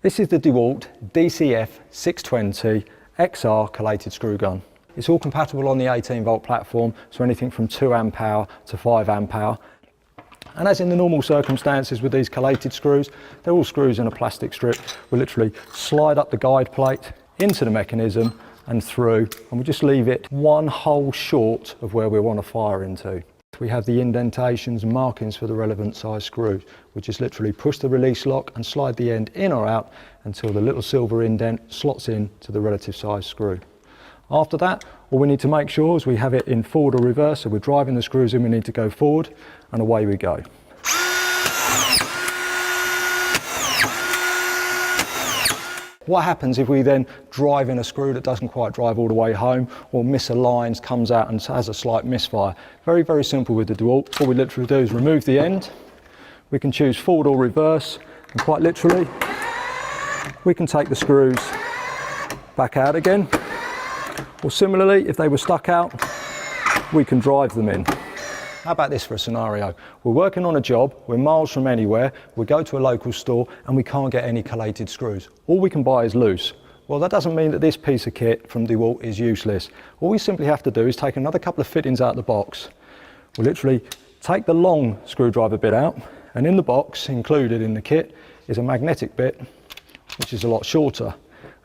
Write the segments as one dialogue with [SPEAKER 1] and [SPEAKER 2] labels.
[SPEAKER 1] This is the DEWALT DCF 620 XR collated screw gun. It's all compatible on the 18-volt platform, so anything from 2 amp hour to 5 amp hour. And as in the normal circumstances with these collated screws, they're all screws in a plastic strip. We literally slide up the guide plate into the mechanism and through, and we just leave it one hole short of where we want to fire into. We have the indentations and markings for the relevant size screws. We just literally push the release lock and slide the end in or out until the little silver indent slots in to the relative size screw. After that, all we need to make sure is we have it in forward or reverse, so we're driving the screws in, we need to go forward, and away we go. What happens if we then drive in a screw that doesn't quite drive all the way home, or misaligns, comes out and has a slight misfire? Very, very simple with the DEWALT. All we literally do is remove the end. We can choose forward or reverse, and quite literally, we can take the screws back out again. Or similarly, if they were stuck out, we can drive them in. How about this for a scenario? We're working on a job, we're miles from anywhere, we go to a local store and we can't get any collated screws. All we can buy is loose. Well, that doesn't mean that this piece of kit from DEWALT is useless. All we simply have to do is take another couple of fittings out of the box. We'll literally take the long screwdriver bit out, and in the box, included in the kit, is a magnetic bit, which is a lot shorter.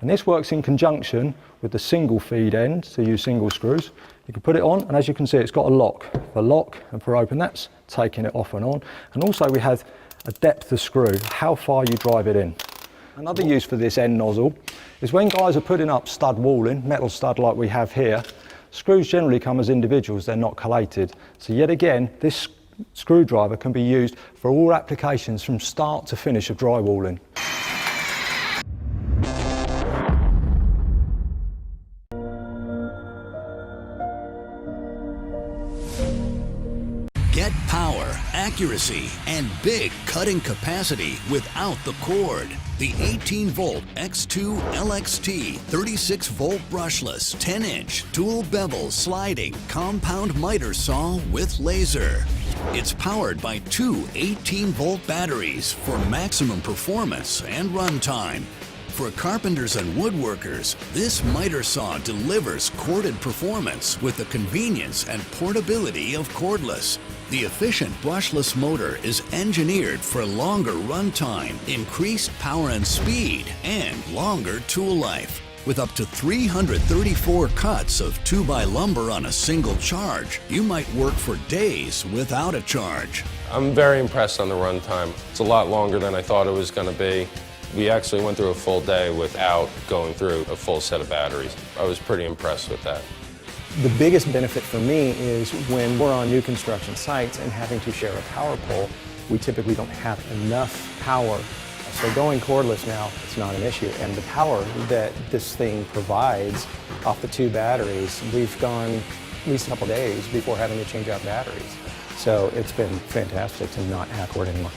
[SPEAKER 1] And this works in conjunction with the single feed end, to use single screws. You can put it on, and as you can see, it's got a lock. For lock and for open, that's taking it off and on. And also we have a depth of screw, how far you drive it in. Another use for this end nozzle is when guys are putting up stud walling, metal stud like we have here, screws generally come as individuals, they're not collated. So yet again, this screwdriver can be used for all applications from start to finish of drywalling.
[SPEAKER 2] Get power, accuracy, and big cutting capacity without the cord. The 18-volt X2 LXT 36-volt brushless 10-inch dual-bevel sliding compound miter saw with laser. It's powered by two 18-volt batteries for maximum performance and runtime. For carpenters and woodworkers, this miter saw delivers corded performance with the convenience and portability of cordless. The efficient brushless motor is engineered for longer runtime, increased power and speed, and longer tool life. With up to 334 cuts of 2x lumber on a single charge, you might work for days without a charge.
[SPEAKER 3] I'm very impressed on the runtime. It's a lot longer than I thought it was going to be. We actually went through a full day without going through a full set of batteries. I was pretty impressed with that.
[SPEAKER 4] The biggest benefit for me is when we're on new construction sites and having to share a power pole, we typically don't have enough power So going cordless now, it's not an issue. And the power that this thing provides off the 2 batteries, we've gone at least a couple days before having to change out batteries. So it's been fantastic to not hack cord anymore.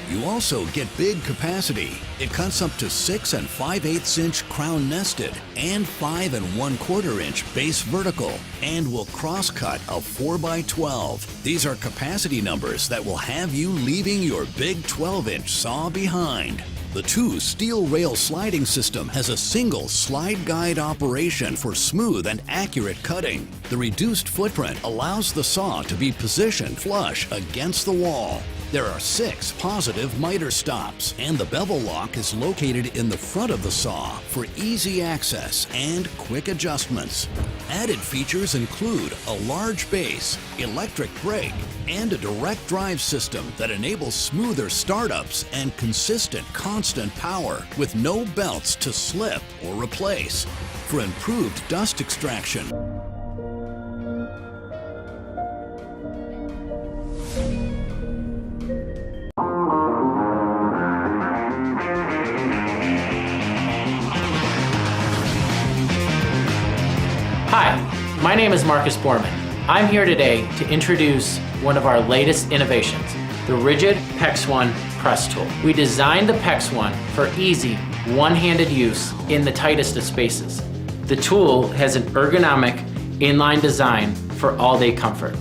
[SPEAKER 2] You also get big capacity. It cuts up to 6 5/8 inch crown nested and 5 1/4 inch base vertical, and will cross cut a 4x12. These are capacity numbers that will have you leaving your big 12-inch saw behind. The 2 steel rail sliding system has a single slide guide operation for smooth and accurate cutting. The reduced footprint allows the saw to be positioned flush against the wall. There are 6 positive miter stops, and the bevel lock is located in the front of the saw for easy access and quick adjustments. Added features include a large base, electric brake, and a direct drive system that enables smoother startups and consistent constant power with no belts to slip or replace. For improved dust extraction,
[SPEAKER 5] Hi, my name is Marcus Borman. I'm here today to introduce one of our latest innovations, the rigid PEX-One press tool. We designed the PEX-One for easy, one-handed use in the tightest of spaces. The tool has an ergonomic, inline design for all-day comfort.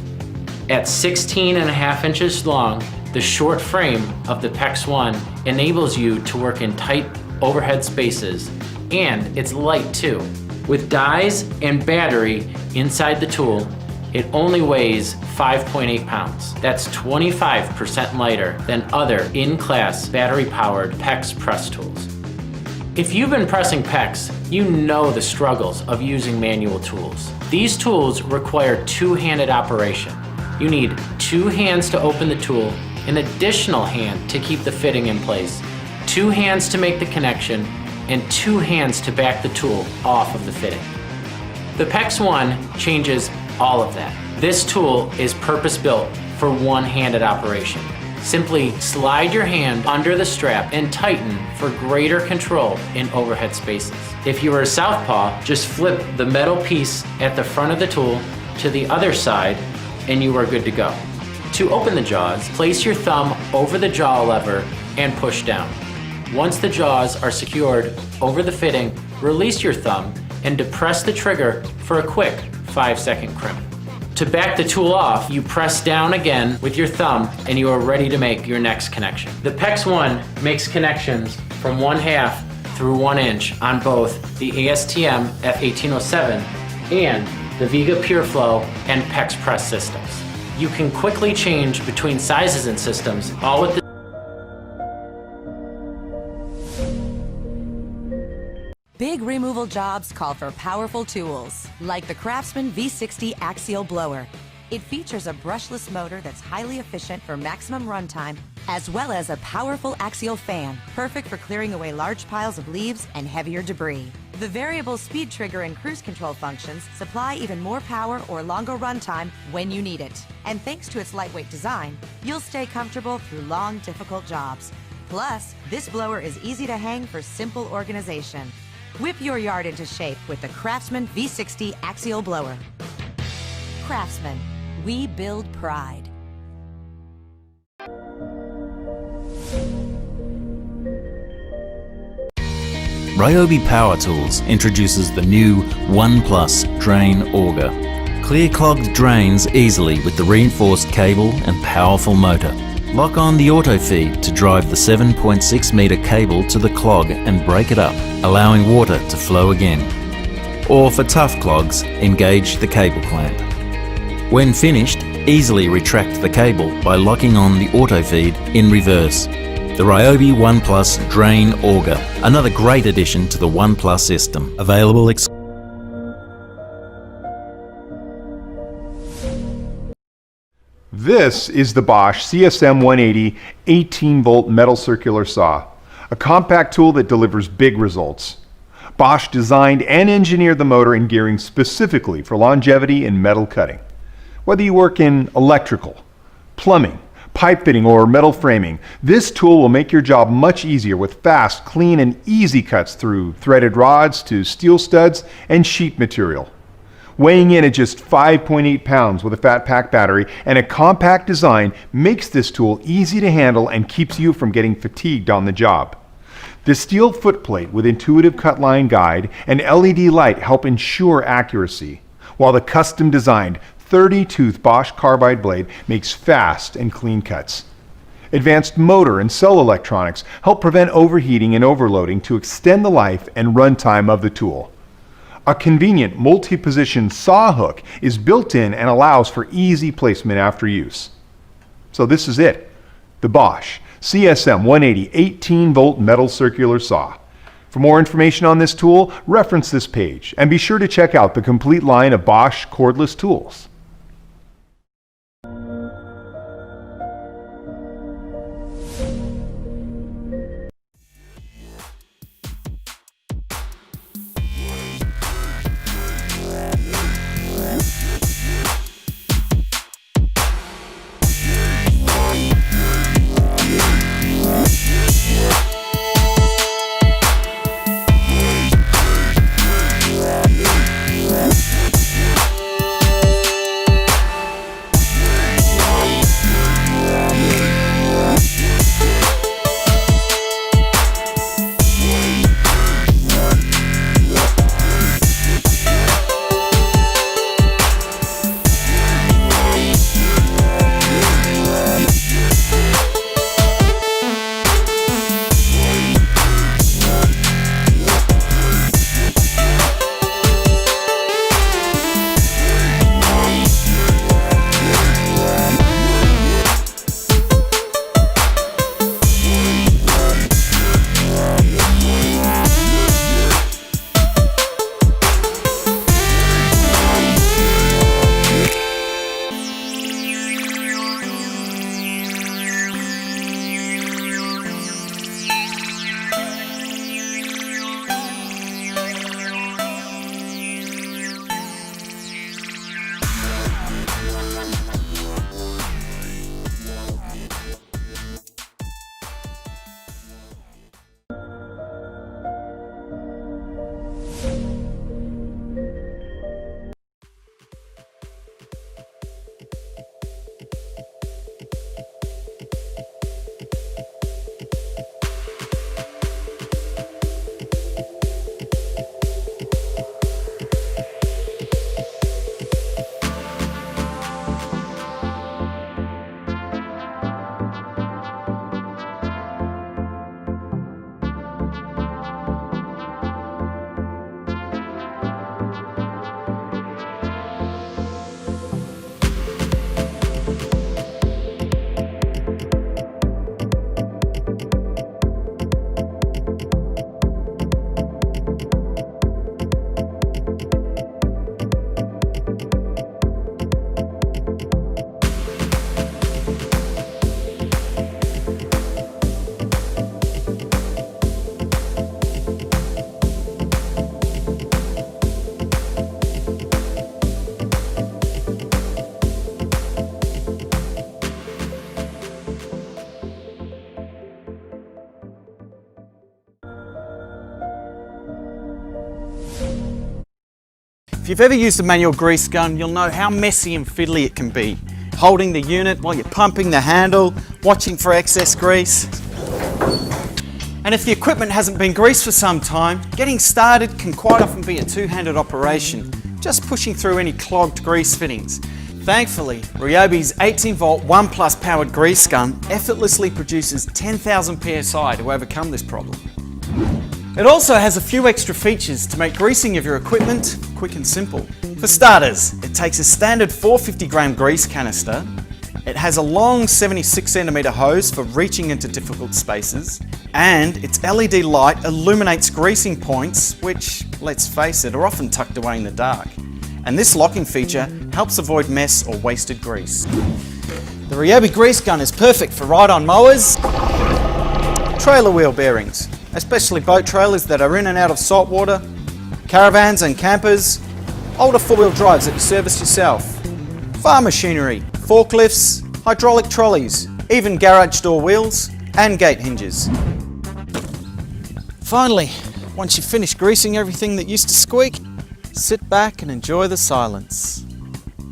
[SPEAKER 5] At 16.5 inches long, the short frame of the PEX-One enables you to work in tight overhead spaces, and it's light too. With dies and battery inside the tool, it only weighs 5.8 pounds. That's 25% lighter than other in-class battery-powered PEX press tools. If you've been pressing PEX, you know the struggles of using manual tools. These tools require 2-handed operation. You need 2 hands to open the tool, an additional hand to keep the fitting in place, 2 hands to make the connection, and 2 hands to back the tool off of the fitting. The PEX-One changes all of that. This tool is purpose-built for one-handed operation. Simply slide your hand under the strap and tighten for greater control in overhead spaces. If you are a southpaw, just flip the metal piece at the front of the tool to the other side and you are good to go. To open the jaws, place your thumb over the jaw lever and push down. Once the jaws are secured over the fitting, release your thumb and depress the trigger for a quick 5-second crimp. To back the tool off, you press down again with your thumb and you are ready to make your next connection. The PEX-One makes connections from 1/2 through 1 inch on both the ASTM F1807 and the Viga PureFlow and PEX press systems. You can quickly change between sizes and systems, all with the
[SPEAKER 6] Big removal jobs call for powerful tools, like the Craftsman V60 Axial Blower. It features a brushless motor that's highly efficient for maximum runtime, as well as a powerful axial fan, perfect for clearing away large piles of leaves and heavier debris. The variable speed trigger and cruise control functions supply even more power or longer runtime when you need it. And thanks to its lightweight design, you'll stay comfortable through long, difficult jobs. Plus, this blower is easy to hang for simple organization. Whip your yard into shape with the Craftsman V60 Axial Blower. Craftsman, we build pride.
[SPEAKER 7] Ryobi Power Tools introduces the new One Plus Drain Auger. Clear clogged drains easily with the reinforced cable and powerful motor. Lock on the auto feed to drive the 7.6 metre cable to the clog and break it up, allowing water to flow again. Or for tough clogs, engage the cable clamp. When finished, easily retract the cable by locking on the auto feed in reverse. The Ryobi One Plus Drain Auger, another great addition to the One Plus system, available exclusively.
[SPEAKER 8] This is the Bosch CSM 180 18-volt metal circular saw, a compact tool that delivers big results. Bosch designed and engineered the motor and gearing specifically for longevity in metal cutting. Whether you work in electrical, plumbing, pipe fitting, or metal framing. This tool will make your job much easier with fast, clean, and easy cuts through threaded rods to steel studs and sheet material. Weighing in at just 5.8 pounds with a fat pack battery and a compact design makes this tool easy to handle and keeps you from getting fatigued on the job. The steel footplate with intuitive cut line guide and LED light help ensure accuracy, while the custom designed 30-tooth Bosch carbide blade makes fast and clean cuts. Advanced motor and cell electronics help prevent overheating and overloading to extend the life and runtime of the tool. A convenient multi-position saw hook is built in and allows for easy placement after use. So this is it, the Bosch CSM 180 18-volt metal circular saw. For more information on this tool, reference this page and be sure to check out the complete line of Bosch cordless tools.
[SPEAKER 9] If you've ever used a manual grease gun, you'll know how messy and fiddly it can be. Holding the unit while you're pumping the handle, watching for excess grease. And if the equipment hasn't been greased for some time, getting started can quite often be a two-handed operation, just pushing through any clogged grease fittings. Thankfully, Ryobi's 18-volt 1 Plus powered grease gun effortlessly produces 10,000 psi to overcome this problem. It also has a few extra features to make greasing of your equipment quick and simple. For starters, it takes a standard 450 gram grease canister. It has a long 76 centimeter hose for reaching into difficult spaces, and its LED light illuminates greasing points, which, let's face it, are often tucked away in the dark. And this locking feature helps avoid mess or wasted grease. The Ryobi grease gun is perfect for ride-on mowers, trailer wheel bearings, especially boat trailers that are in and out of salt water, caravans and campers, older four-wheel drives that you service yourself, farm machinery, forklifts, hydraulic trolleys, even garage door wheels and gate hinges. Finally, once you've finished greasing everything that used to squeak, sit back and enjoy the silence.